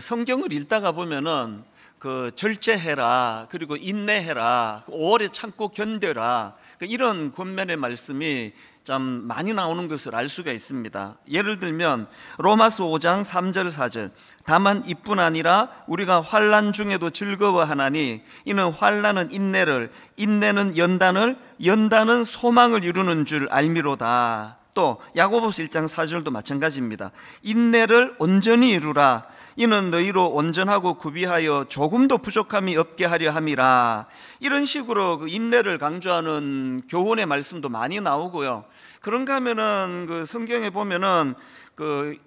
성경을 읽다가 보면은 절제해라, 그리고 인내해라, 오래 참고 견뎌라, 이런 권면의 말씀이 참 많이 나오는 것을 알 수가 있습니다. 예를 들면 로마서 5장 3절 4절, 다만 이뿐 아니라 우리가 환난 중에도 즐거워하나니 이는 환난은 인내를, 인내는 연단을, 연단은 소망을 이루는 줄 알미로다. 또 야고보서 1장 4절도 마찬가지입니다. 인내를 온전히 이루라, 이는 너희로 온전하고 구비하여 조금도 부족함이 없게 하려 함이라. 이런 식으로 인내를 강조하는 교훈의 말씀도 많이 나오고요. 그런가 하면은 성경에 보면은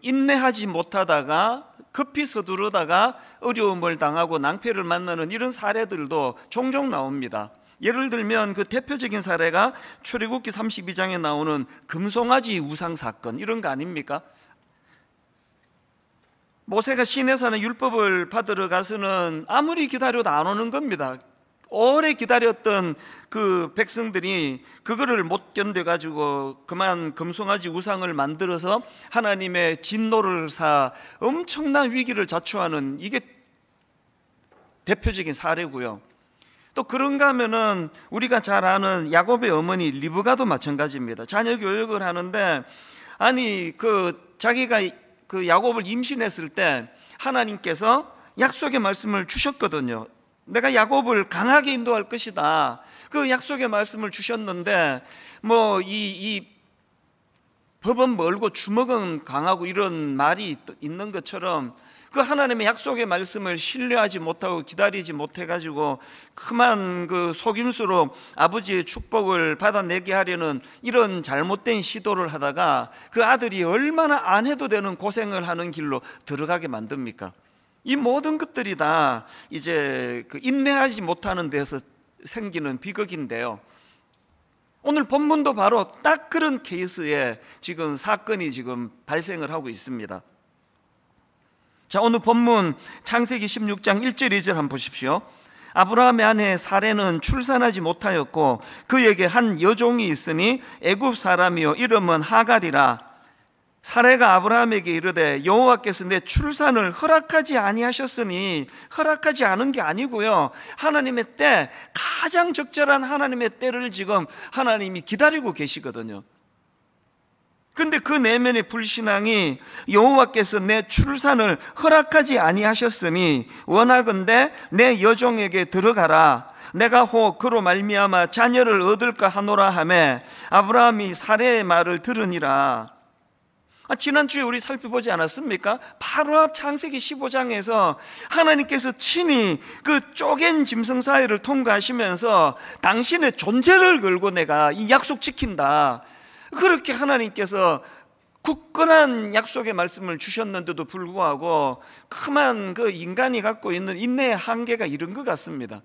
인내하지 못하다가 급히 서두르다가 어려움을 당하고 낭패를 만나는 이런 사례들도 종종 나옵니다. 예를 들면 대표적인 사례가 출애굽기 32장에 나오는 금송아지 우상 사건, 이런 거 아닙니까? 모세가 시내산에 율법을 받으러 가서는 아무리 기다려도 안 오는 겁니다. 오래 기다렸던 백성들이 그거를 못 견뎌가지고 그만 금송아지 우상을 만들어서 하나님의 진노를 사 엄청난 위기를 자초하는, 이게 대표적인 사례고요. 또 그런가 하면은 우리가 잘 아는 야곱의 어머니 리브가도 마찬가지입니다. 자녀 교육을 하는데 자기가 야곱을 임신했을 때 하나님께서 약속의 말씀을 주셨거든요. 내가 야곱을 강하게 인도할 것이다. 그 약속의 말씀을 주셨는데 이 법은 멀고 주먹은 강하고 이런 말이 있는 것처럼 하나님의 약속의 말씀을 신뢰하지 못하고 기다리지 못해가지고 그만 속임수로 아버지의 축복을 받아내게 하려는 이런 잘못된 시도를 하다가 그 아들이 얼마나 안 해도 되는 고생을 하는 길로 들어가게 만듭니까? 이 모든 것들이 다 이제 인내하지 못하는 데서 생기는 비극인데요. 오늘 본문도 바로 딱 그런 케이스에 지금 사건이 지금 발생을 하고 있습니다. 자, 오늘 본문 창세기 16장 1절 2절 한번 보십시오. 아브라함의 아내 사레는 출산하지 못하였고 그에게 한 여종이 있으니 애굽 사람이요 이름은 하갈이라. 사레가 아브라함에게 이르되 여호와께서 내 출산을 허락하지 아니하셨으니, 허락하지 않은 게 아니고요, 하나님의 때, 가장 적절한 하나님의 때를 지금 하나님이 기다리고 계시거든요. 근데 그 내면의 불신앙이 여호와께서 내 출산을 허락하지 아니하셨으니 원하건대 내 여종에게 들어가라, 내가 혹 그로 말미암아 자녀를 얻을까 하노라 하매 아브라함이 사레의 말을 들으니라. 지난주에 우리 살펴보지 않았습니까? 바로 앞 창세기 15장에서 하나님께서 친히 쪼갠 짐승 사이를 통과하시면서 당신의 존재를 걸고 내가 이 약속 지킨다, 그렇게 하나님께서 굳건한 약속의 말씀을 주셨는데도 불구하고 그만 인간이 갖고 있는 인내의 한계가 이런 것 같습니다.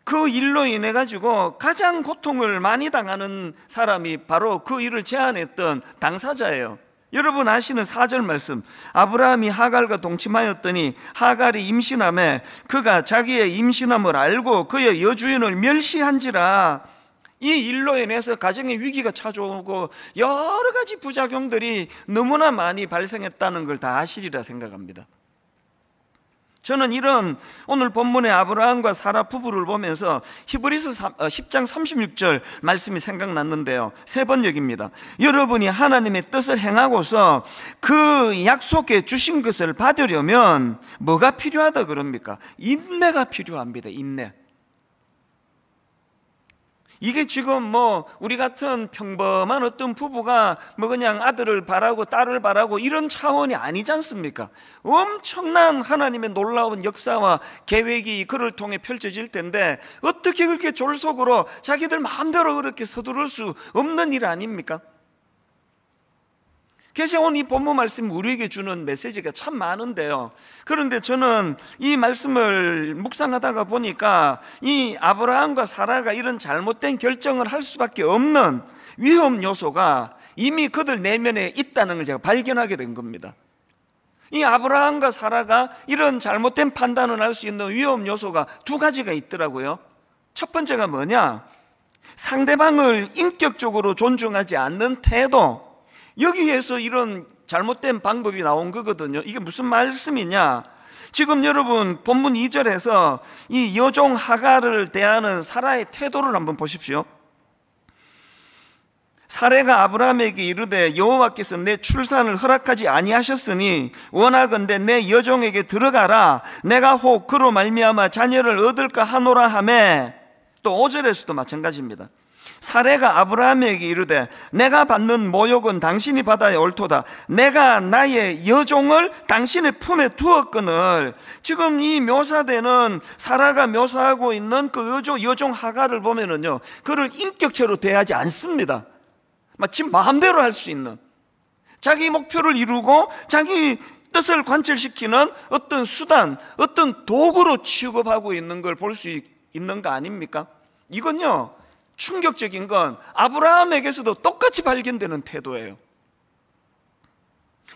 그 일로 인해 가지고 가장 고통을 많이 당하는 사람이 바로 그 일을 제안했던 당사자예요. 여러분 아시는 4절 말씀, 아브라함이 하갈과 동침하였더니 하갈이 임신하매 그가 자기의 임신함을 알고 그의 여주인을 멸시한지라. 이 일로 인해서 가정의 위기가 찾아오고 여러 가지 부작용들이 너무나 많이 발생했다는 걸 다 아시리라 생각합니다. 저는 이런 오늘 본문의 아브라함과 사라 부부를 보면서 히브리서 10장 36절 말씀이 생각났는데요, 3번역입니다. 여러분이 하나님의 뜻을 행하고서 그 약속해 주신 것을 받으려면 뭐가 필요하다 그럽니까? 인내가 필요합니다. 인내. 이게 지금 우리 같은 평범한 어떤 부부가 그냥 아들을 바라고 딸을 바라고 이런 차원이 아니지 않습니까? 엄청난 하나님의 놀라운 역사와 계획이 그를 통해 펼쳐질 텐데 어떻게 그렇게 졸속으로 자기들 마음대로 그렇게 서두를 수 없는 일 아닙니까? 그래서 오늘 이 본문 말씀 우리에게 주는 메시지가 참 많은데요, 그런데 저는 이 말씀을 묵상하다가 보니까 이 아브라함과 사라가 이런 잘못된 결정을 할 수밖에 없는 위험 요소가 이미 그들 내면에 있다는 걸 제가 발견하게 된 겁니다. 이 아브라함과 사라가 이런 잘못된 판단을 할 수 있는 위험 요소가 2가지가 있더라고요. 첫 번째가 뭐냐? 상대방을 인격적으로 존중하지 않는 태도, 여기에서 이런 잘못된 방법이 나온 거거든요. 이게 무슨 말씀이냐? 지금 여러분 본문 2절에서 이 여종 하갈을 대하는 사라의 태도를 한번 보십시오. 사레가 아브라함에게 이르되 여호와께서 내 출산을 허락하지 아니하셨으니 원하건대 내 여종에게 들어가라. 내가 혹 그로 말미암아 자녀를 얻을까 하노라 하매. 또 5절에서도 마찬가지입니다. 사레가 아브라함에게 이르되 내가 받는 모욕은 당신이 받아야 옳도다. 내가 나의 여종을 당신의 품에 두었거늘. 지금 이 묘사되는 사라가 묘사하고 있는 그 여종 하갈을 보면은요, 그를 인격체로 대하지 않습니다. 마치 마음대로 할 수 있는, 자기 목표를 이루고 자기 뜻을 관철시키는 어떤 수단, 어떤 도구로 취급하고 있는 걸 볼 수 있는 거 아닙니까? 이건요, 충격적인 건 아브라함에게서도 똑같이 발견되는 태도예요.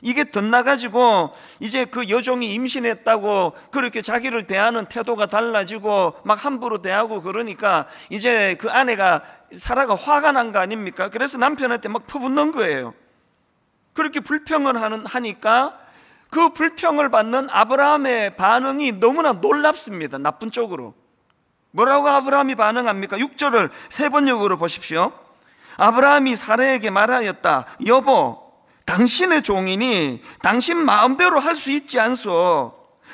이게 덧나가지고 이제 그 여종이 임신했다고 그렇게 자기를 대하는 태도가 달라지고 막 함부로 대하고 그러니까 이제 그 아내가 사라가 화가 난 거 아닙니까? 그래서 남편한테 막 퍼붓는 거예요. 그렇게 불평을 하니까 그 불평을 받는 아브라함의 반응이 너무나 놀랍습니다. 나쁜 쪽으로. 뭐라고 아브라함이 반응합니까? 6절을 세 번역으로 보십시오. 아브라함이 사라에게 말하였다. 여보, 당신의 종이니 당신 마음대로 할 수 있지 않소.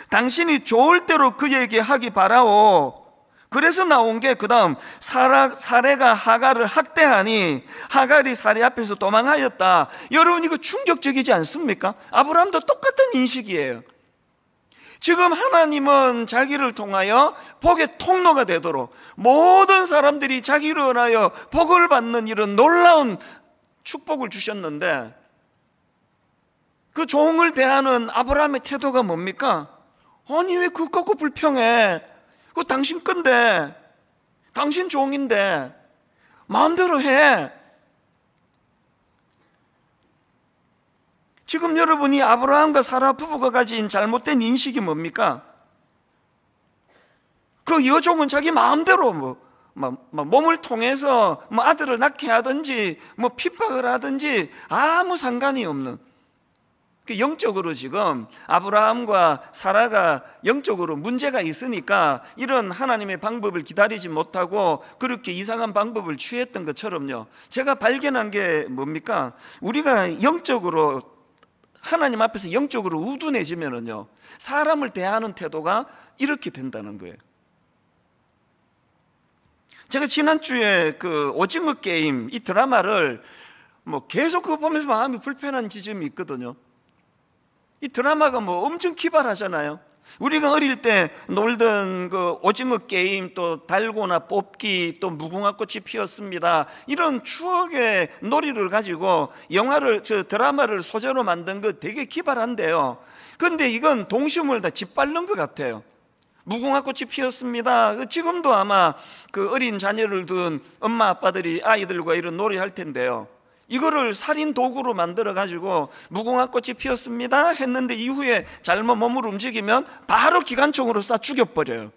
당신이 좋을 대로 그에게 하기 바라오. 그래서 나온 게 그 다음 사레가 하갈을 학대하니 하갈이 사레 앞에서 도망하였다. 여러분, 이거 충격적이지 않습니까? 아브라함도 똑같은 인식이에요. 지금 하나님은 자기를 통하여 복의 통로가 되도록 모든 사람들이 자기를 인하여 복을 받는 이런 놀라운 축복을 주셨는데, 그 종을 대하는 아브라함의 태도가 뭡니까? 아니, 왜 그거 갖고 불평해? 그거 당신 건데, 당신 종인데 마음대로 해. 지금 여러분이 아브라함과 사라 부부가 가진 잘못된 인식이 뭡니까? 그 여종은 자기 마음대로 몸을 통해서 아들을 낳게 하든지 핍박을 하든지 아무 상관이 없는, 영적으로 지금 아브라함과 사라가 영적으로 문제가 있으니까 이런 하나님의 방법을 기다리지 못하고 그렇게 이상한 방법을 취했던 것처럼요, 제가 발견한 게 뭡니까? 우리가 영적으로 하나님 앞에서 영적으로 우둔해지면은요, 사람을 대하는 태도가 이렇게 된다는 거예요. 제가 지난주에 그 오징어 게임 이 드라마를 계속 그거 보면서 마음이 불편한 지점이 있거든요. 이 드라마가 엄청 기발하잖아요. 우리가 어릴 때 놀던 그 오징어 게임, 또 달고나 뽑기, 또 무궁화꽃이 피었습니다, 이런 추억의 놀이를 가지고 드라마를 소재로 만든 거 되게 기발한데요. 그런데 이건 동심을 다 짓밟는 것 같아요. 무궁화꽃이 피었습니다. 지금도 아마 그 어린 자녀를 둔 엄마 아빠들이 아이들과 이런 놀이 할 텐데요, 이거를 살인 도구로 만들어 가지고 무궁화꽃이 피었습니다 했는데 이후에 잘못 몸을 움직이면 바로 기관총으로 쏴 죽여버려요.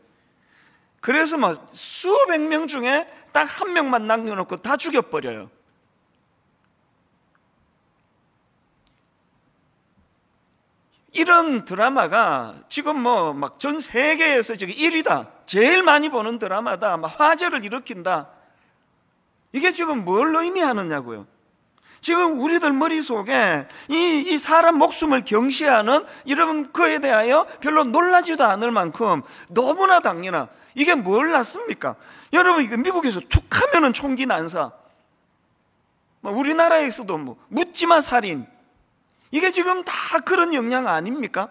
그래서 수백 명 중에 딱 한 명만 남겨놓고 다 죽여버려요. 이런 드라마가 지금 전 세계에서 지금 1위다, 제일 많이 보는 드라마다, 화제를 일으킨다. 이게 지금 뭘 의미하느냐고요. 지금 우리들 머릿속에 이 사람 목숨을 경시하는 이런 거에 대하여 별로 놀라지도 않을 만큼 너무나 당연한, 이게 뭘 낳습니까? 여러분, 이거 미국에서 툭 하면은 총기 난사, 우리나라에서도 묻지마 살인, 이게 지금 다 그런 영향 아닙니까?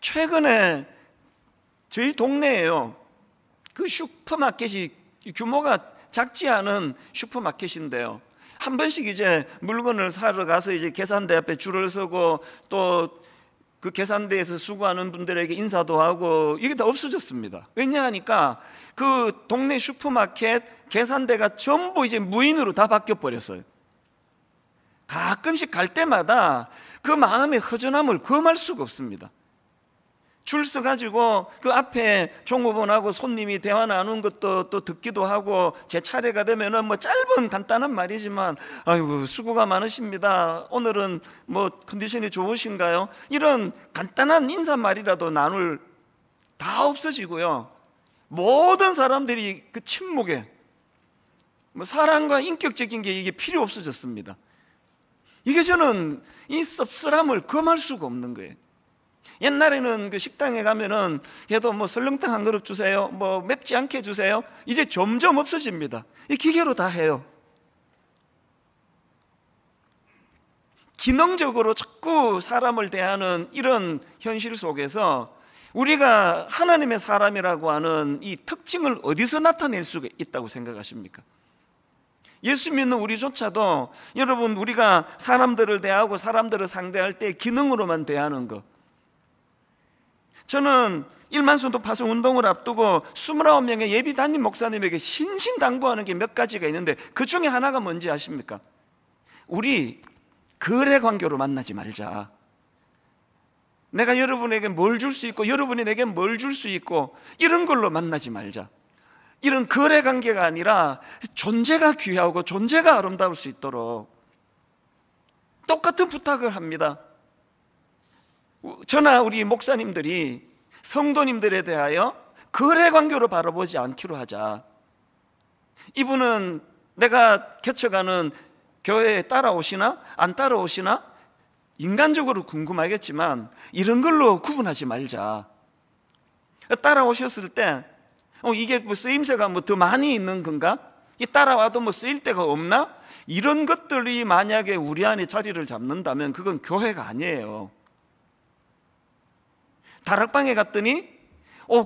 최근에 저희 동네에요, 그 슈퍼마켓이 규모가 작지 않은 슈퍼마켓인데요, 한 번씩 이제 물건을 사러 가서 이제 계산대 앞에 줄을 서고 또 그 계산대에서 수고하는 분들에게 인사도 하고, 이게 다 없어졌습니다. 왜냐하니까 그 동네 슈퍼마켓 계산대가 전부 이제 무인으로 다 바뀌어 버렸어요. 가끔씩 갈 때마다 그 마음의 허전함을 금할 수가 없습니다. 줄 서가지고 그 앞에 종업원하고 손님이 대화 나누는 것도 또 듣기도 하고, 제 차례가 되면은 뭐 짧은 간단한 말이지만 아이고 수고가 많으십니다, 오늘은 뭐 컨디션이 좋으신가요? 이런 간단한 인사말이라도 나눌 다 없어지고요. 모든 사람들이 그 침묵에 뭐 사랑과 인격적인 게 이게 필요 없어졌습니다. 이게 저는 이 씁쓸함을 금할 수가 없는 거예요. 옛날에는 그 식당에 가면은 걔도 뭐 설렁탕 한 그릇 주세요, 뭐 맵지 않게 주세요. 이제 점점 없어집니다. 이 기계로 다 해요. 기능적으로 자꾸 사람을 대하는 이런 현실 속에서 우리가 하나님의 사람이라고 하는 이 특징을 어디서 나타낼 수가 있다고 생각하십니까? 예수 믿는 우리조차도 여러분, 우리가 사람들을 대하고 사람들을 상대할 때 기능으로만 대하는 것, 저는 1만 순도 파송 운동을 앞두고 29명의 예비 담임 목사님에게 신신당부하는 게 몇 가지가 있는데, 그 중에 하나가 뭔지 아십니까? 우리 거래 관계로 만나지 말자. 내가 여러분에게 뭘 줄 수 있고 여러분이 내게 뭘 줄 수 있고 이런 걸로 만나지 말자. 이런 거래 관계가 아니라 존재가 귀하고 존재가 아름다울 수 있도록 똑같은 부탁을 합니다. 저나 우리 목사님들이 성도님들에 대하여 거래 관계로 바라보지 않기로 하자. 이분은 내가 개척하는 교회에 따라오시나 안 따라오시나 인간적으로 궁금하겠지만 이런 걸로 구분하지 말자. 따라오셨을 때 이게 뭐 쓰임새가 뭐 더 많이 있는 건가? 이 따라와도 뭐 쓰일 데가 없나? 이런 것들이 만약에 우리 안에 자리를 잡는다면 그건 교회가 아니에요. 다락방에 갔더니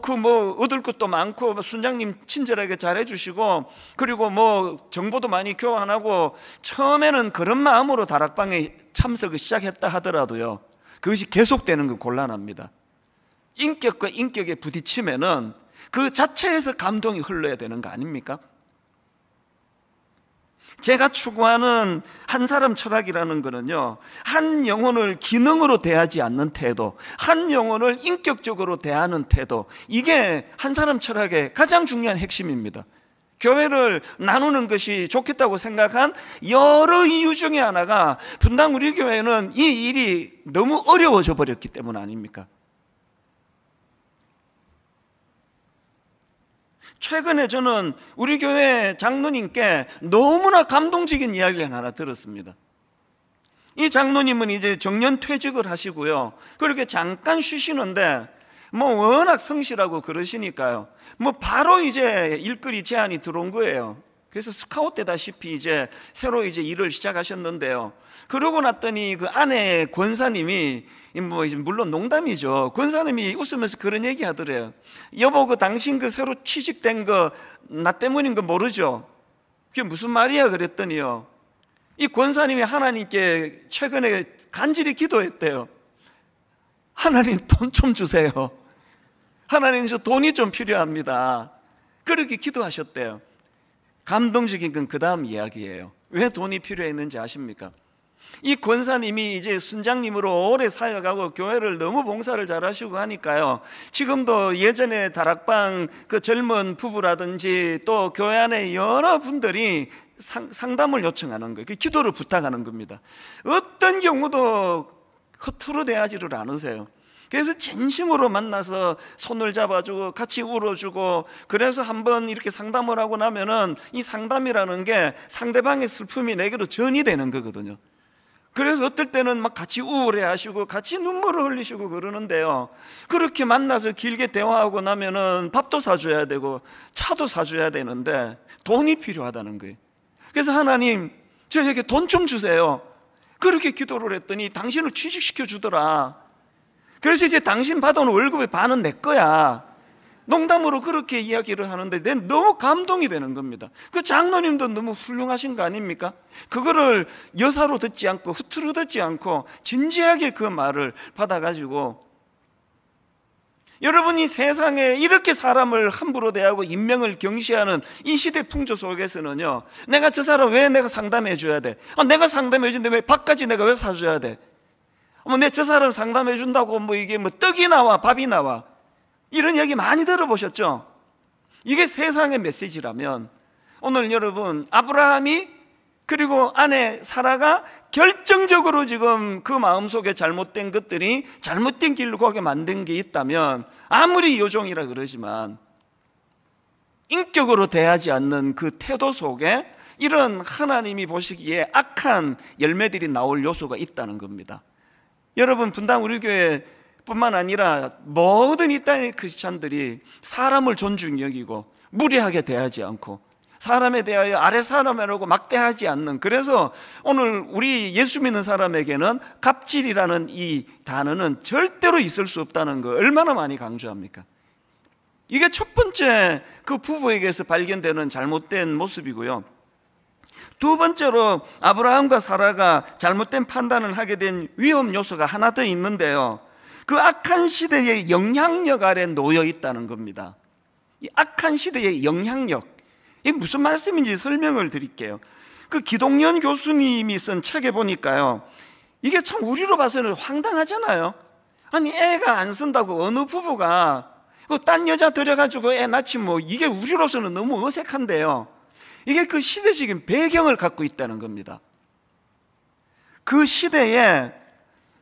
그 뭐 얻을 것도 많고 순장님 친절하게 잘해주시고 그리고 뭐 정보도 많이 교환하고, 처음에는 그런 마음으로 다락방에 참석을 시작했다 하더라도요, 그것이 계속되는 건 곤란합니다. 인격과 인격에 부딪히면은 그 자체에서 감동이 흘러야 되는 거 아닙니까? 제가 추구하는 한 사람 철학이라는 거는요, 한 영혼을 기능으로 대하지 않는 태도, 한 영혼을 인격적으로 대하는 태도, 이게 한 사람 철학의 가장 중요한 핵심입니다. 교회를 나누는 것이 좋겠다고 생각한 여러 이유 중에 하나가 분당 우리 교회는 이 일이 너무 어려워져 버렸기 때문 아닙니까? 최근에 저는 우리 교회 장로님께 너무나 감동적인 이야기를 하나 들었습니다. 이 장로님은 이제 정년 퇴직을 하시고요, 그렇게 잠깐 쉬시는데 뭐 워낙 성실하고 그러시니까요, 뭐 바로 이제 일거리 제안이 들어온 거예요. 그래서 스카웃 되다시피 이제 새로 이제 일을 시작하셨는데요, 그러고 났더니 그 아내 권사님이 뭐 물론 농담이죠. 권사님이 웃으면서 그런 얘기 하더래요. 여보, 그 당신 그 새로 취직된 거 나 때문인 거 모르죠? 그게 무슨 말이야? 그랬더니요, 이 권사님이 하나님께 최근에 간절히 기도했대요. 하나님 돈 좀 주세요. 하나님 저 돈이 좀 필요합니다. 그렇게 기도하셨대요. 감동적인 건 그 다음 이야기예요. 왜 돈이 필요했는지 아십니까? 이 권사님이 이제 순장님으로 오래 사역하고 교회를 너무 봉사를 잘하시고 하니까요, 지금도 예전에 다락방 그 젊은 부부라든지 또 교회 안에 여러 분들이 상담을 요청하는 거예요. 기도를 부탁하는 겁니다. 어떤 경우도 허투루 대하지를 않으세요. 그래서 진심으로 만나서 손을 잡아주고 같이 울어주고, 그래서 한번 이렇게 상담을 하고 나면은 이 상담이라는 게 상대방의 슬픔이 내게로 전이 되는 거거든요. 그래서 어떨 때는 막 같이 우울해하시고 같이 눈물을 흘리시고 그러는데요, 그렇게 만나서 길게 대화하고 나면은 밥도 사줘야 되고 차도 사줘야 되는데 돈이 필요하다는 거예요. 그래서 하나님 저에게 돈 좀 주세요. 그렇게 기도를 했더니 당신을 취직시켜 주더라. 그래서 이제 당신 받아온 월급의 반은 내 거야. 농담으로 그렇게 이야기를 하는데 난 너무 감동이 되는 겁니다. 그 장로님도 너무 훌륭하신 거 아닙니까? 그거를 여사로 듣지 않고 후투루 듣지 않고 진지하게 그 말을 받아가지고, 여러분이 세상에 이렇게 사람을 함부로 대하고 인명을 경시하는 이 시대 풍조 속에서는요, 내가 저 사람 왜 내가 상담해 줘야 돼? 내가 상담해 주는데 왜 밥까지 내가 왜 사줘야 돼? 뭐 내 저 사람 상담해 준다고 뭐 이게 뭐 떡이 나와 밥이 나와, 이런 얘기 많이 들어보셨죠? 이게 세상의 메시지라면 오늘 여러분, 아브라함이 그리고 아내 사라가 결정적으로 지금 그 마음속에 잘못된 것들이 잘못된 길로 가게 만든 게 있다면, 아무리 여종이라 그러지만 인격으로 대하지 않는 그 태도 속에 이런 하나님이 보시기에 악한 열매들이 나올 요소가 있다는 겁니다. 여러분, 분당 우리 교회 뿐만 아니라 모든 이 땅의 크리스찬들이 사람을 존중히 여기고 무례하게 대하지 않고 사람에 대하여 아래 사람이라고 막대하지 않는, 그래서 오늘 우리 예수 믿는 사람에게는 갑질이라는 이 단어는 절대로 있을 수 없다는 거 얼마나 많이 강조합니까? 이게 첫 번째 그 부부에게서 발견되는 잘못된 모습이고요. 두 번째로 아브라함과 사라가 잘못된 판단을 하게 된 위험 요소가 하나 더 있는데요, 그 악한 시대의 영향력 아래 놓여 있다는 겁니다. 이 악한 시대의 영향력, 이게 무슨 말씀인지 설명을 드릴게요. 그 기동연 교수님이 쓴 책에 보니까요, 이게 참 우리로 봐서는 황당하잖아요. 아니, 애가 안 쓴다고 어느 부부가 딴 여자 들여가지고 애 낳지, 뭐 이게 우리로서는 너무 어색한데요, 이게 그 시대적인 배경을 갖고 있다는 겁니다. 그 시대에,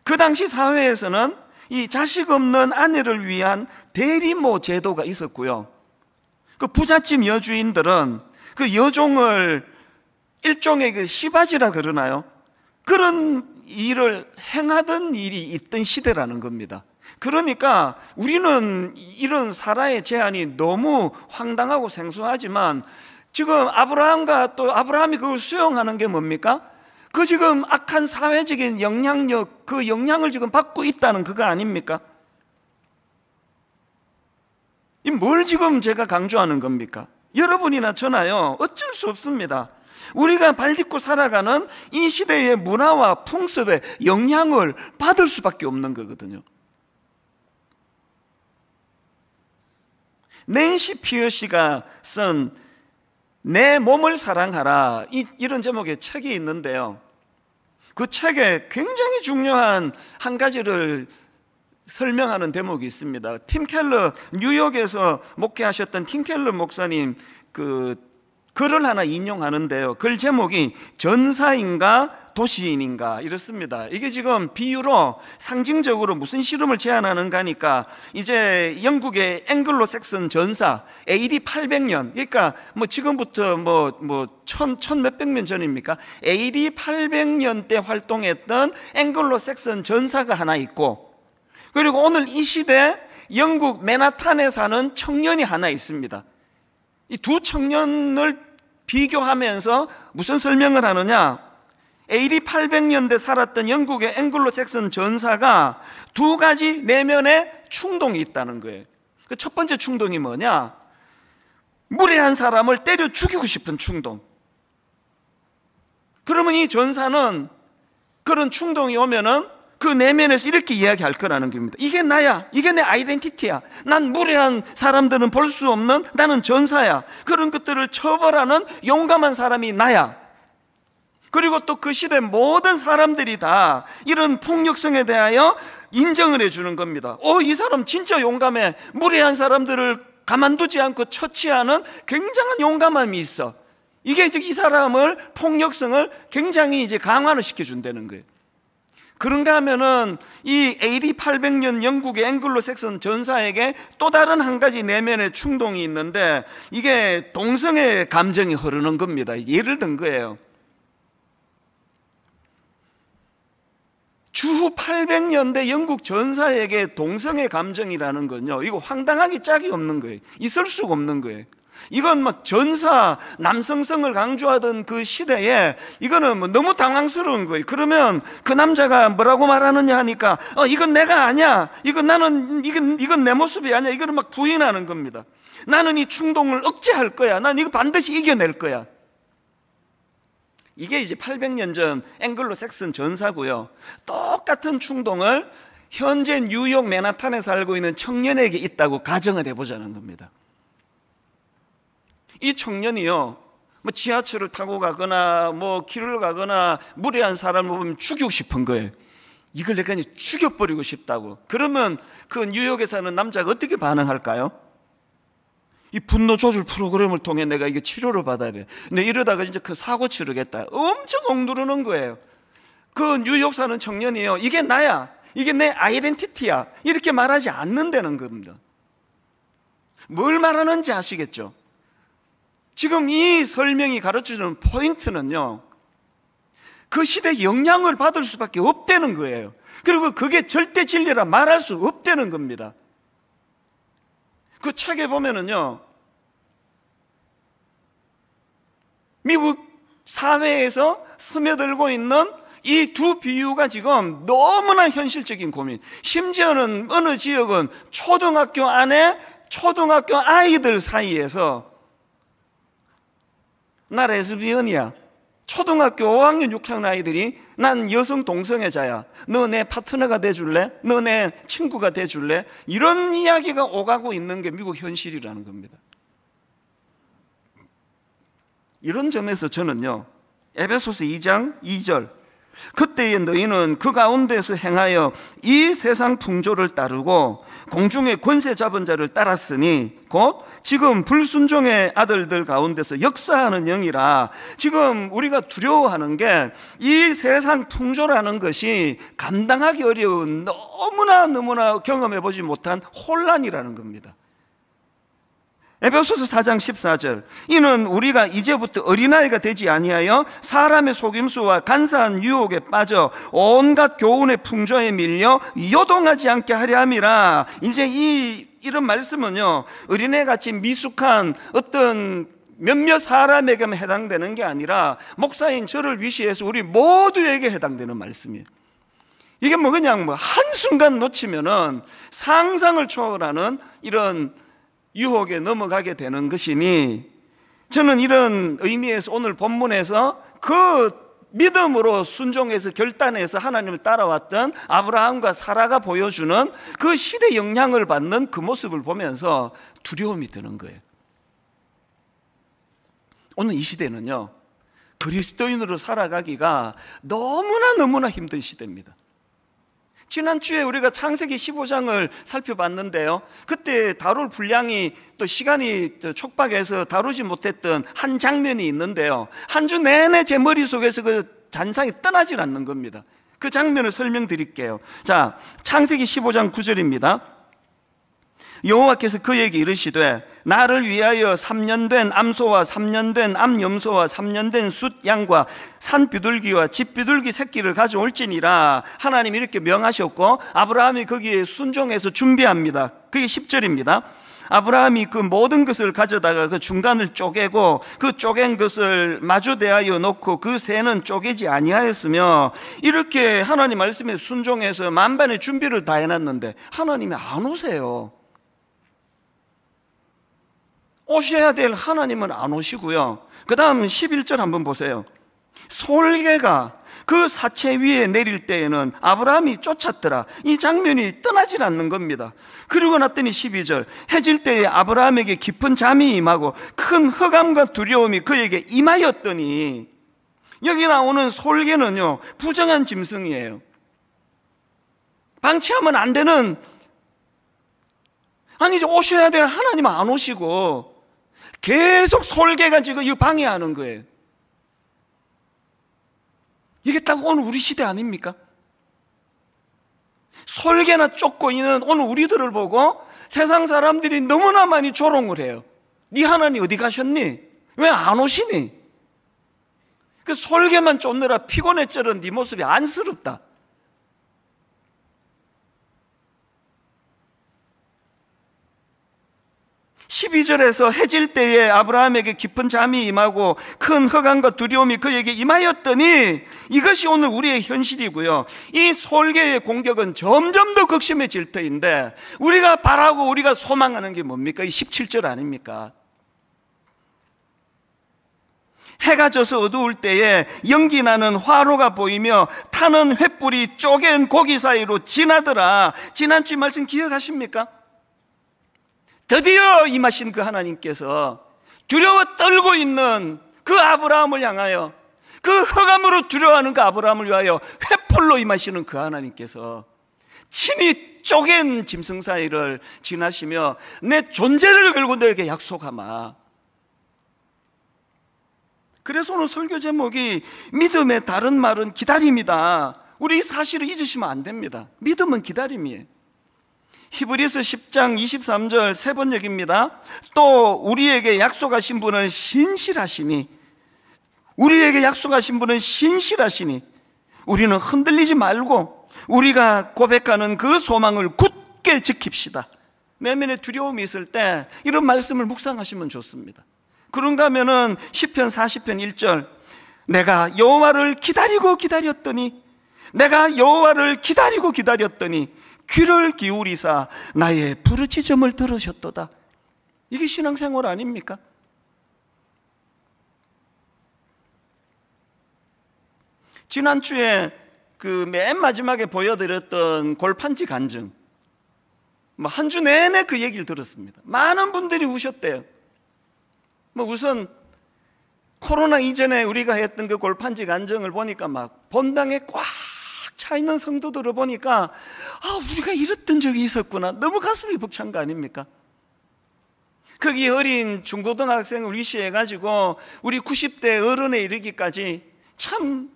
그 당시 사회에서는 이 자식 없는 아내를 위한 대리모 제도가 있었고요, 그 부잣집 여주인들은 그 여종을 일종의 그 시바지라 그러나요? 그런 일을 행하던 일이 있던 시대라는 겁니다. 그러니까 우리는 이런 사라의 제안이 너무 황당하고 생소하지만, 지금 아브라함과 또 아브라함이 그걸 수용하는 게 뭡니까? 그 지금 악한 사회적인 영향력, 그 영향을 지금 받고 있다는 그거 아닙니까? 이 뭘 지금 제가 강조하는 겁니까? 여러분이나 저나요, 어쩔 수 없습니다. 우리가 발딛고 살아가는 이 시대의 문화와 풍습에 영향을 받을 수밖에 없는 거거든요. 낸시 피어시가 쓴 내 몸을 사랑하라, 이런 제목의 책이 있는데요, 그 책에 굉장히 중요한 한 가지를 설명하는 대목이 있습니다. 팀 켈러, 뉴욕에서 목회하셨던 팀 켈러 목사님 그 글을 하나 인용하는데요, 글 제목이 전사인가 도시인인가 이렇습니다. 이게 지금 비유로 상징적으로 무슨 실험을 제안하는가 하니까, 이제 영국의 앵글로 삭슨 전사 AD 800년, 그러니까 뭐 지금부터 천 몇백 년 전입니까? AD 800년 때 활동했던 앵글로 삭슨 전사가 하나 있고, 그리고 오늘 이 시대 영국 맨하탄에 사는 청년이 하나 있습니다. 이 두 청년을 비교하면서 무슨 설명을 하느냐, AD 800년대 살았던 영국의 앵글로 잭슨 전사가 두 가지 내면의 충동이 있다는 거예요. 그 첫 번째 충동이 뭐냐, 무례한 사람을 때려 죽이고 싶은 충동. 그러면 이 전사는 그런 충동이 오면은 그 내면에서 이렇게 이야기할 거라는 겁니다. 이게 나야, 이게 내 아이덴티티야, 난 무례한 사람들은 볼 수 없는 나는 전사야, 그런 것들을 처벌하는 용감한 사람이 나야. 그리고 또 그 시대 모든 사람들이 다 이런 폭력성에 대하여 인정을 해주는 겁니다. 이 사람 진짜 용감해, 무례한 사람들을 가만두지 않고 처치하는 굉장한 용감함이 있어. 이게 이 사람을, 폭력성을 굉장히 이제 강화를 시켜준다는 거예요. 그런가 하면은 이 AD 800년 영국의 앵글로 삭슨 전사에게 또 다른 한 가지 내면의 충동이 있는데, 이게 동성애 감정이 흐르는 겁니다. 예를 든 거예요. 주후 800년대 영국 전사에게 동성애 감정이라는 건요, 이거 황당하기 짝이 없는 거예요. 있을 수가 없는 거예요. 이건 막 전사, 남성성을 강조하던 그 시대에 이거는 뭐 너무 당황스러운 거예요. 그러면 그 남자가 뭐라고 말하느냐 하니까, 이건 내가 아니야, 이건 내 모습이 아니야, 이거는 막 부인하는 겁니다. 나는 이 충동을 억제할 거야, 난 이거 반드시 이겨낼 거야. 이게 이제 800년 전 앵글로 삭슨 전사고요, 똑같은 충동을 현재 뉴욕 맨하탄에 살고 있는 청년에게 있다고 가정을 해보자는 겁니다. 이 청년이요, 뭐 지하철을 타고 가거나 뭐 길을 가거나 무례한 사람을 보면 죽이고 싶은 거예요. 이걸 내가 이제 죽여버리고 싶다고. 그러면 그 뉴욕에 사는 남자가 어떻게 반응할까요? 이 분노 조절 프로그램을 통해 내가 이게 치료를 받아야 돼. 근데 이러다가 이제 그 사고 치르겠다. 엄청 억누르는 거예요. 그 뉴욕 사는 청년이에요. 이게 나야. 이게 내 아이덴티티야. 이렇게 말하지 않는다는 겁니다. 뭘 말하는지 아시겠죠? 지금 이 설명이 가르쳐주는 포인트는요, 그 시대에 영향을 받을 수밖에 없다는 거예요. 그리고 그게 절대 진리라 말할 수 없다는 겁니다. 그 책에 보면은요, 미국 사회에서 스며들고 있는 이 두 비유가 지금 너무나 현실적인 고민. 심지어는 어느 지역은 초등학교 안에 초등학교 아이들 사이에서 나 레즈비언이야. 초등학교 5학년 6학년 아이들이 난 여성 동성애자야. 너 내 파트너가 돼줄래? 너 내 친구가 돼줄래? 이런 이야기가 오가고 있는 게 미국 현실이라는 겁니다. 이런 점에서 저는요, 에베소서 2장 2절, 그때에 너희는 그 가운데서 행하여 이 세상 풍조를 따르고 공중의 권세 잡은 자를 따랐으니 곧 지금 불순종의 아들들 가운데서 역사하는 영이라. 지금 우리가 두려워하는 게 이 세상 풍조라는 것이 감당하기 어려운, 너무나 경험해보지 못한 혼란이라는 겁니다. 에베소서 4장 14절, 이는 우리가 이제부터 어린아이가 되지 아니하여 사람의 속임수와 간사한 유혹에 빠져 온갖 교훈의 풍조에 밀려 요동하지 않게 하려 함이라. 이제 이런 말씀은요, 어린애같이 미숙한 어떤 몇몇 사람에게만 해당되는 게 아니라 목사인 저를 위시해서 우리 모두에게 해당되는 말씀이에요. 이게 그냥 한순간 놓치면은 상상을 초월하는 이런 유혹에 넘어가게 되는 것이니, 저는 이런 의미에서 오늘 본문에서 그 믿음으로 순종해서 결단해서 하나님을 따라왔던 아브라함과 사라가 보여주는 그 시대 영향을 받는 그 모습을 보면서 두려움이 드는 거예요. 오늘 이 시대는요, 그리스도인으로 살아가기가 너무나 힘든 시대입니다. 지난주에 우리가 창세기 15장을 살펴봤는데요, 그때 다룰 분량이 또 시간이 촉박해서 다루지 못했던 한 장면이 있는데요, 한 주 내내 제 머릿속에서 그 잔상이 떠나질 않는 겁니다. 그 장면을 설명드릴게요. 자, 창세기 15장 9절입니다. 여호와께서 그에게 이르시되 나를 위하여 3년 된 암소와 3년 된 암염소와 3년 된 숫양과 산비둘기와 집비둘기 새끼를 가져올지니라. 하나님이 이렇게 명하셨고 아브라함이 거기에 순종해서 준비합니다. 그게 10절입니다. 아브라함이 그 모든 것을 가져다가 그 중간을 쪼개고 그 쪼갠 것을 마주대하여 놓고 그 새는 쪼개지 아니하였으며, 이렇게 하나님 말씀에 순종해서 만반의 준비를 다 해놨는데 하나님이 안 오세요. 오셔야 될 하나님은 안 오시고요, 그 다음 11절 한번 보세요. 솔개가 그 사체 위에 내릴 때에는 아브라함이 쫓았더라. 이 장면이 떠나질 않는 겁니다. 그리고 났더니 12절, 해질 때에 아브라함에게 깊은 잠이 임하고 큰 흑암과 두려움이 그에게 임하였더니, 여기 나오는 솔개는요, 부정한 짐승이에요. 방치하면 안 되는, 아니 이제 오셔야 될 하나님은 안 오시고 계속 솔개가 지금 이 방해하는 거예요. 이게 딱 오늘 우리 시대 아닙니까? 솔개나 쫓고 있는 오늘 우리들을 보고 세상 사람들이 너무나 많이 조롱을 해요. 네 하나님 어디 가셨니? 왜 안 오시니? 그 솔개만 쫓느라 피곤해 쩔은 네 모습이 안쓰럽다. (12절에서) 해질 때에 아브라함에게 깊은 잠이 임하고 큰 흑암과 두려움이 그에게 임하였더니, 이것이 오늘 우리의 현실이고요, 이 솔개의 공격은 점점 더 극심해질 터인데 우리가 바라고 우리가 소망하는 게 뭡니까? 이 17절 아닙니까? 해가 져서 어두울 때에 연기 나는 화로가 보이며 타는 횃불이 쪼갠 고기 사이로 지나더라. 지난주 말씀 기억하십니까? 드디어 임하신 그 하나님께서 두려워 떨고 있는 그 아브라함을 향하여 그 흑암으로 두려워하는 그 아브라함을 위하여 횃불로 임하시는 그 하나님께서 친히 쪼갠 짐승 사이를 지나시며 내 존재를 걸고 너에게 약속하마. 그래서 오늘 설교 제목이 믿음의 다른 말은 기다림이다. 우리 이 사실을 잊으시면 안 됩니다. 믿음은 기다림이에요. 히브리서 10장 23절 세 번 얘기입니다. 또 우리에게 약속하신 분은 신실하시니, 우리에게 약속하신 분은 신실하시니 우리는 흔들리지 말고 우리가 고백하는 그 소망을 굳게 지킵시다. 내면에 두려움이 있을 때 이런 말씀을 묵상하시면 좋습니다. 그런가 하면은 시편 40편 1절, 내가 여호와를 기다리고 기다렸더니, 내가 여호와를 기다리고 기다렸더니 귀를 기울이사 나의 부르짖음을 들으셨도다. 이게 신앙생활 아닙니까? 지난주에 그 맨 마지막에 보여드렸던 골판지 간증, 한 주 내내 그 얘기를 들었습니다. 많은 분들이 우셨대요. 우선 코로나 이전에 우리가 했던 그 골판지 간증을 보니까 막 본당에 꽉 차 있는 성도들을 보니까 우리가 이랬던 적이 있었구나. 너무 가슴이 벅찬 거 아닙니까? 거기 어린 중고등학생을 위시해가지고 우리 90대 어른에 이르기까지 참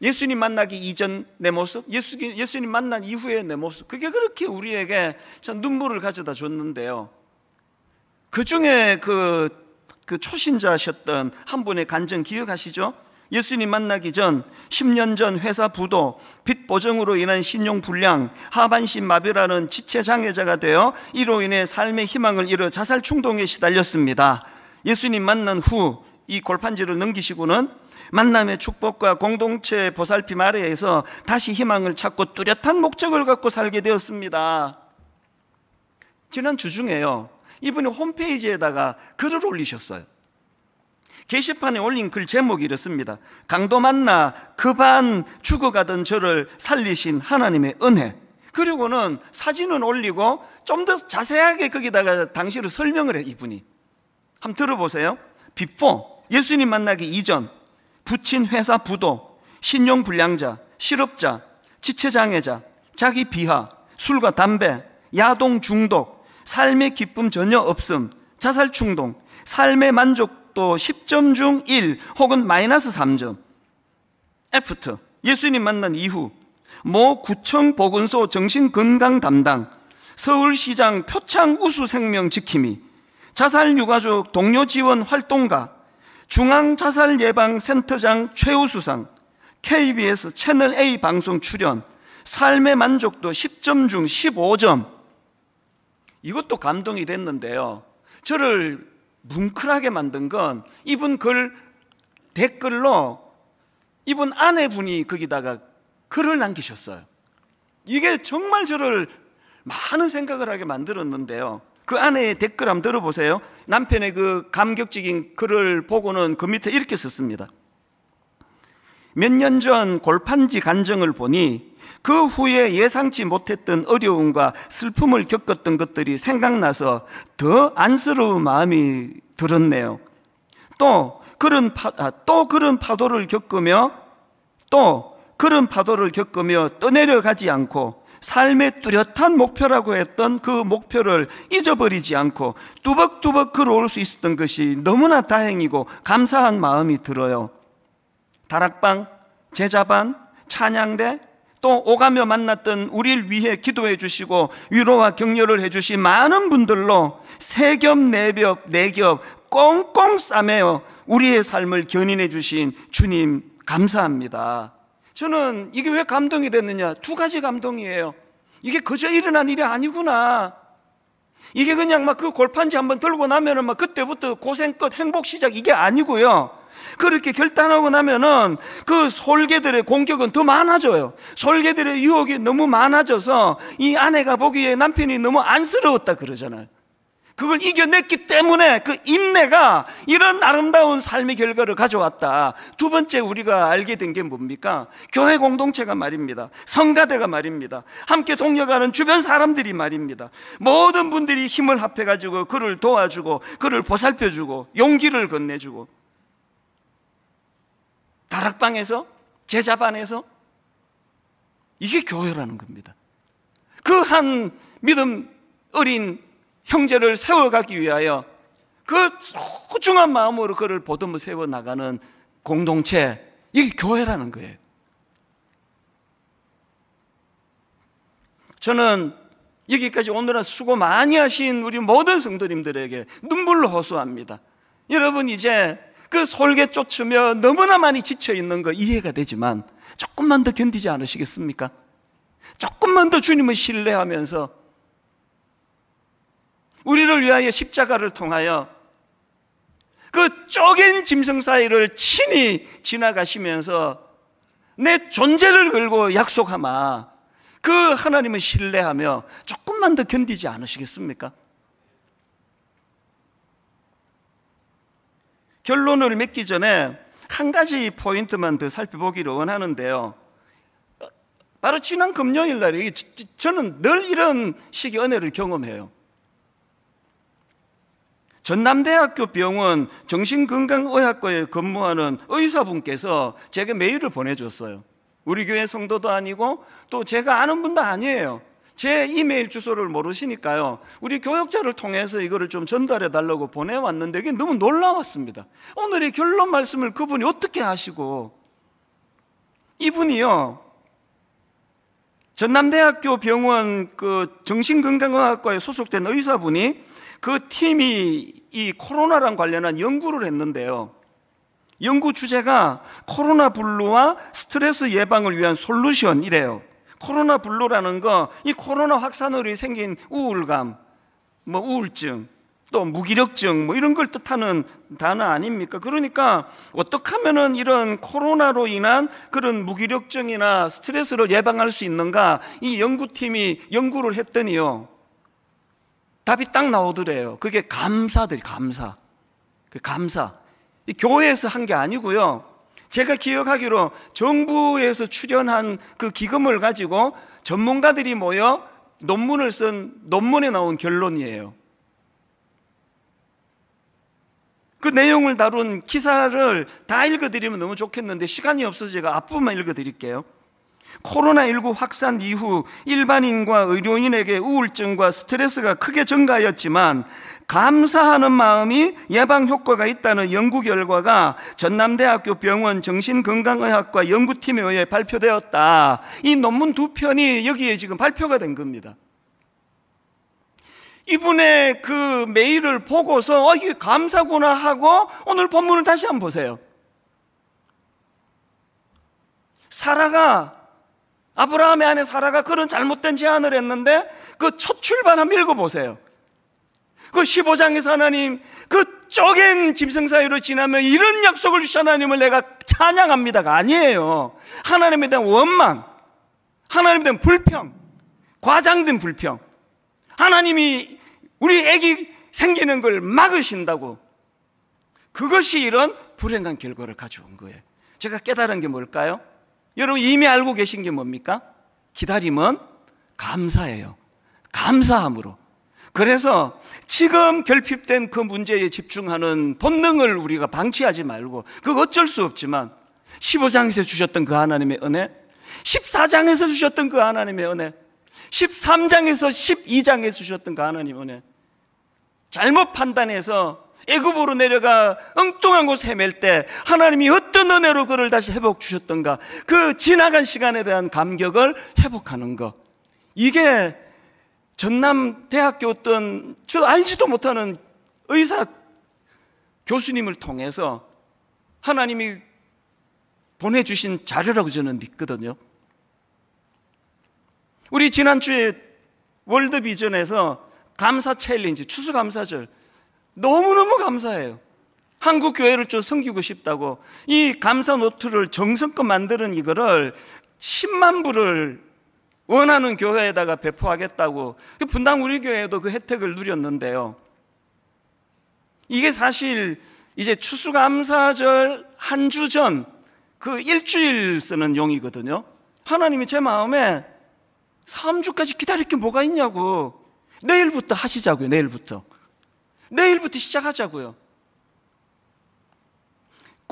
예수님 만나기 이전 내 모습, 예수님 만난 이후의 내 모습, 그게 그렇게 우리에게 참 눈물을 가져다 줬는데요. 그 중에 그 초신자셨던 한 분의 간증 기억하시죠? 예수님 만나기 전 10년 전 회사 부도, 빚 보정으로 인한 신용 불량, 하반신 마비라는 지체 장애자가 되어 이로 인해 삶의 희망을 잃어 자살 충동에 시달렸습니다. 예수님 만난 후 이 골판지를 넘기시고는 만남의 축복과 공동체 보살핌 아래에서 다시 희망을 찾고 뚜렷한 목적을 갖고 살게 되었습니다. 지난 주 중에요, 이분이 홈페이지에다가 글을 올리셨어요. 게시판에 올린 글 제목이 이렇습니다. 강도 만나 급한 죽어가던 저를 살리신 하나님의 은혜. 그리고는 사진은 올리고 좀 더 자세하게 거기다가 당시를 설명을 해. 이분이 한번 들어보세요. 비포, 예수님 만나기 이전, 부친 회사 부도, 신용불량자, 실업자, 지체장애자, 자기 비하, 술과 담배, 야동 중독, 삶의 기쁨 전혀 없음, 자살 충동, 삶의 만족도 10점 중 1 혹은 마이너스 3점. 애프터, 예수님 만난 이후, 모 구청 보건소 정신건강 담당, 서울시장 표창 우수생명 지킴이, 자살 유가족 동료 지원 활동가, 중앙자살예방센터장 최우수상, KBS 채널A 방송 출연, 삶의 만족도 10점 중 15점. 이것도 감동이 됐는데요, 저를 뭉클하게 만든 건 이분 글 댓글로 이분 아내분이 거기다가 글을 남기셨어요. 이게 정말 저를 많은 생각을 하게 만들었는데요, 그 아내의 댓글 한번 들어보세요. 남편의 그 감격적인 글을 보고는 그 밑에 이렇게 썼습니다. 몇 년 전 골판지 간증을 보니 그 후에 예상치 못했던 어려움과 슬픔을 겪었던 것들이 생각나서 더 안쓰러운 마음이 들었네요. 또 그런 파도를 겪으며 떠내려가지 않고 삶의 뚜렷한 목표라고 했던 그 목표를 잊어버리지 않고 뚜벅뚜벅 걸어올 수 있었던 것이 너무나 다행이고 감사한 마음이 들어요. 다락방, 제자반, 찬양대, 또 오가며 만났던 우리를 위해 기도해 주시고 위로와 격려를 해 주신 많은 분들로 세 겹, 네 겹 꽁꽁 싸매어 우리의 삶을 견인해 주신 주님 감사합니다. 저는 이게 왜 감동이 됐느냐, 두 가지 감동이에요. 이게 그저 일어난 일이 아니구나. 이게 그냥 막 그 골판지 한번 들고 나면은 막 그때부터 고생 끝, 행복 시작, 이게 아니고요. 그렇게 결단하고 나면은 그 솔개들의 공격은 더 많아져요. 솔개들의 유혹이 너무 많아져서 이 아내가 보기에 남편이 너무 안쓰러웠다 그러잖아요. 그걸 이겨냈기 때문에 그 인내가 이런 아름다운 삶의 결과를 가져왔다. 두 번째 우리가 알게 된 게 뭡니까? 교회 공동체가 말입니다. 성가대가 말입니다. 함께 동역하는 주변 사람들이 말입니다. 모든 분들이 힘을 합해가지고 그를 도와주고 그를 보살펴주고 용기를 건네주고 다락방에서, 제자반에서. 이게 교회라는 겁니다. 그 한 믿음 어린 형제를 세워가기 위하여 그 소중한 마음으로 그를 보듬어 세워나가는 공동체, 이게 교회라는 거예요. 저는 여기까지 오늘은 수고 많이 하신 우리 모든 성도님들에게 눈물로 호소합니다. 여러분, 이제 그 솔개 쫓으며 너무나 많이 지쳐있는 거 이해가 되지만 조금만 더 견디지 않으시겠습니까? 조금만 더 주님을 신뢰하면서 우리를 위하여 십자가를 통하여 그 쪼갠 짐승 사이를 친히 지나가시면서 내 존재를 걸고 약속하마 그 하나님을 신뢰하며 조금만 더 견디지 않으시겠습니까? 결론을 맺기 전에 한 가지 포인트만 더 살펴보기를 원하는데요, 바로 지난 금요일 날에 저는 늘 이런 식의 은혜를 경험해요. 전남대학교 병원 정신건강의학과에 근무하는 의사분께서 제게 메일을 보내줬어요. 우리 교회 성도도 아니고 또 제가 아는 분도 아니에요. 제 이메일 주소를 모르시니까요, 우리 교역자를 통해서 이거를 좀 전달해 달라고 보내왔는데 이게 너무 놀라웠습니다. 오늘의 결론 말씀을 그분이 어떻게 하시고, 이분이요, 전남대학교 병원 그 정신건강의학과에 소속된 의사분이 그 팀이 이 코로나랑 관련한 연구를 했는데요, 연구 주제가 코로나 블루와 스트레스 예방을 위한 솔루션이래요. 코로나 블루라는 거, 이 코로나 확산으로 생긴 우울감, 뭐 우울증, 또 무기력증, 뭐 이런 걸 뜻하는 단어 아닙니까? 그러니까 어떻게 하면은 이런 코로나로 인한 그런 무기력증이나 스트레스를 예방할 수 있는가, 이 연구팀이 연구를 했더니요, 답이 딱 나오더래요. 그게 감사. 이 교회에서 한 게 아니고요, 제가 기억하기로 정부에서 출연한 그 기금을 가지고 전문가들이 모여 논문을 쓴 논문에 나온 결론이에요. 그 내용을 다룬 기사를 다 읽어드리면 너무 좋겠는데 시간이 없어서 제가 앞부분만 읽어드릴게요. 코로나19 확산 이후 일반인과 의료인에게 우울증과 스트레스가 크게 증가하였지만 감사하는 마음이 예방 효과가 있다는 연구 결과가 전남대학교 병원 정신건강의학과 연구팀에 의해 발표되었다. 이 논문 두 편이 여기에 지금 발표가 된 겁니다. 이분의 그 메일을 보고서 이게 감사구나 하고 오늘 본문을 다시 한번 보세요. 아브라함의 아내 사라가 그런 잘못된 제안을 했는데 그 첫 출발 한번 읽어보세요. 그 15장에서 하나님 그 쪼갠 짐승 사이로 지나면 이런 약속을 주신 하나님을 내가 찬양합니다가 아니에요. 하나님에 대한 원망, 하나님에 대한 불평, 과장된 불평, 하나님이 우리 애기 생기는 걸 막으신다고, 그것이 이런 불행한 결과를 가져온 거예요. 제가 깨달은 게 뭘까요? 여러분 이미 알고 계신 게 뭡니까? 기다림은 감사예요. 감사함으로. 그래서 지금 결핍된 그 문제에 집중하는 본능을 우리가 방치하지 말고, 그거 어쩔 수 없지만 15장에서 주셨던 그 하나님의 은혜, 14장에서 주셨던 그 하나님의 은혜, 13장에서 12장에서 주셨던 그 하나님의 은혜, 잘못 판단해서 애굽으로 내려가 엉뚱한 곳에 헤맬 때 하나님이 어떤 은혜로 그를 다시 회복 주셨던가, 그 지나간 시간에 대한 감격을 회복하는 것, 이게 전남대학교 어떤 저 알지도 못하는 의사 교수님을 통해서 하나님이 보내주신 자료라고 저는 믿거든요. 우리 지난주에 월드비전에서 감사 챌린지, 추수감사절 너무너무 감사해요. 한국 교회를 좀 섬기고 싶다고 이 감사 노트를 정성껏 만드는 이거를 10만 부를 원하는 교회에다가 배포하겠다고, 분당 우리 교회도 그 혜택을 누렸는데요, 이게 사실 이제 추수감사절 한 주 전 그 일주일 쓰는 용이거든요. 하나님이 제 마음에 3주까지 기다릴 게 뭐가 있냐고, 내일부터 하시자고요. 내일부터 시작하자고요.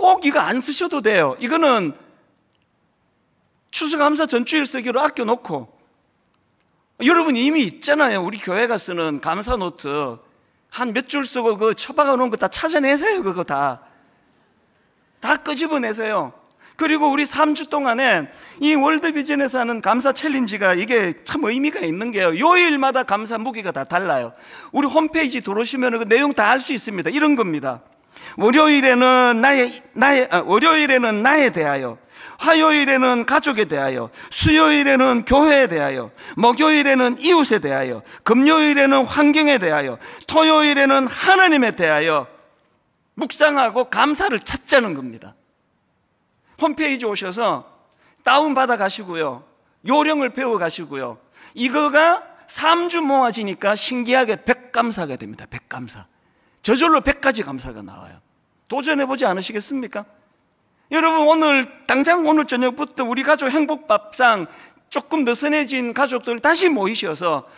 꼭 이거 안 쓰셔도 돼요. 이거는 추수감사 전주일 쓰기로 아껴놓고, 여러분 이미 있잖아요. 우리 교회가 쓰는 감사 노트 한 몇 줄 쓰고 그 처박아 놓은 거 다 찾아내세요. 그거 다 끄집어내세요. 그리고 우리 3주 동안에 이 월드비전에서 하는 감사 챌린지가 이게 참 의미가 있는 게요, 요일마다 감사 무게가 다 달라요. 우리 홈페이지 들어오시면 그 내용 다 알 수 있습니다. 이런 겁니다. 월요일에는 나에 대하여, 화요일에는 가족에 대하여, 수요일에는 교회에 대하여, 목요일에는 이웃에 대하여, 금요일에는 환경에 대하여, 토요일에는 하나님에 대하여 묵상하고 감사를 찾자는 겁니다. 홈페이지 오셔서 다운받아 가시고요, 요령을 배워 가시고요. 이거가 3주 모아지니까 신기하게 100감사가 됩니다. 100감사. 저절로 100가지 감사가 나와요. 도전해보지 않으시겠습니까? 여러분, 당장 오늘 저녁부터 우리 가족 행복밥상 조금 느슨해진 가족들 다시 모이셔서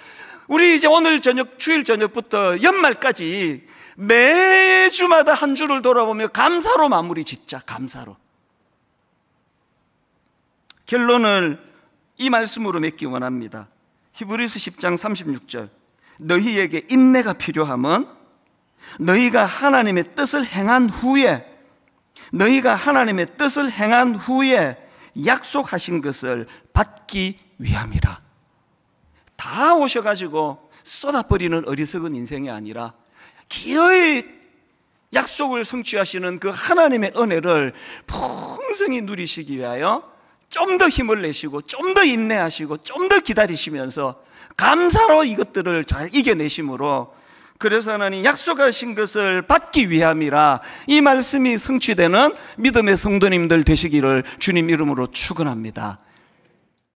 우리 이제 오늘 저녁, 주일 저녁부터 연말까지 매주마다 한 주를 돌아보며 감사로 마무리 짓자. 감사로. 결론을 이 말씀으로 맺기 원합니다. 히브리서 10장 36절. 너희에게 인내가 필요함은 너희가 하나님의 뜻을 행한 후에 약속하신 것을 받기 위함이라. 다 오셔가지고 쏟아버리는 어리석은 인생이 아니라 기어이 약속을 성취하시는 그 하나님의 은혜를 풍성히 누리시기 위하여 좀 더 힘을 내시고, 좀 더 인내하시고, 좀 더 기다리시면서 감사로 이것들을 잘 이겨내심으로, 그래서 하나님 약속하신 것을 받기 위함이라, 이 말씀이 성취되는 믿음의 성도님들 되시기를 주님 이름으로 축원합니다.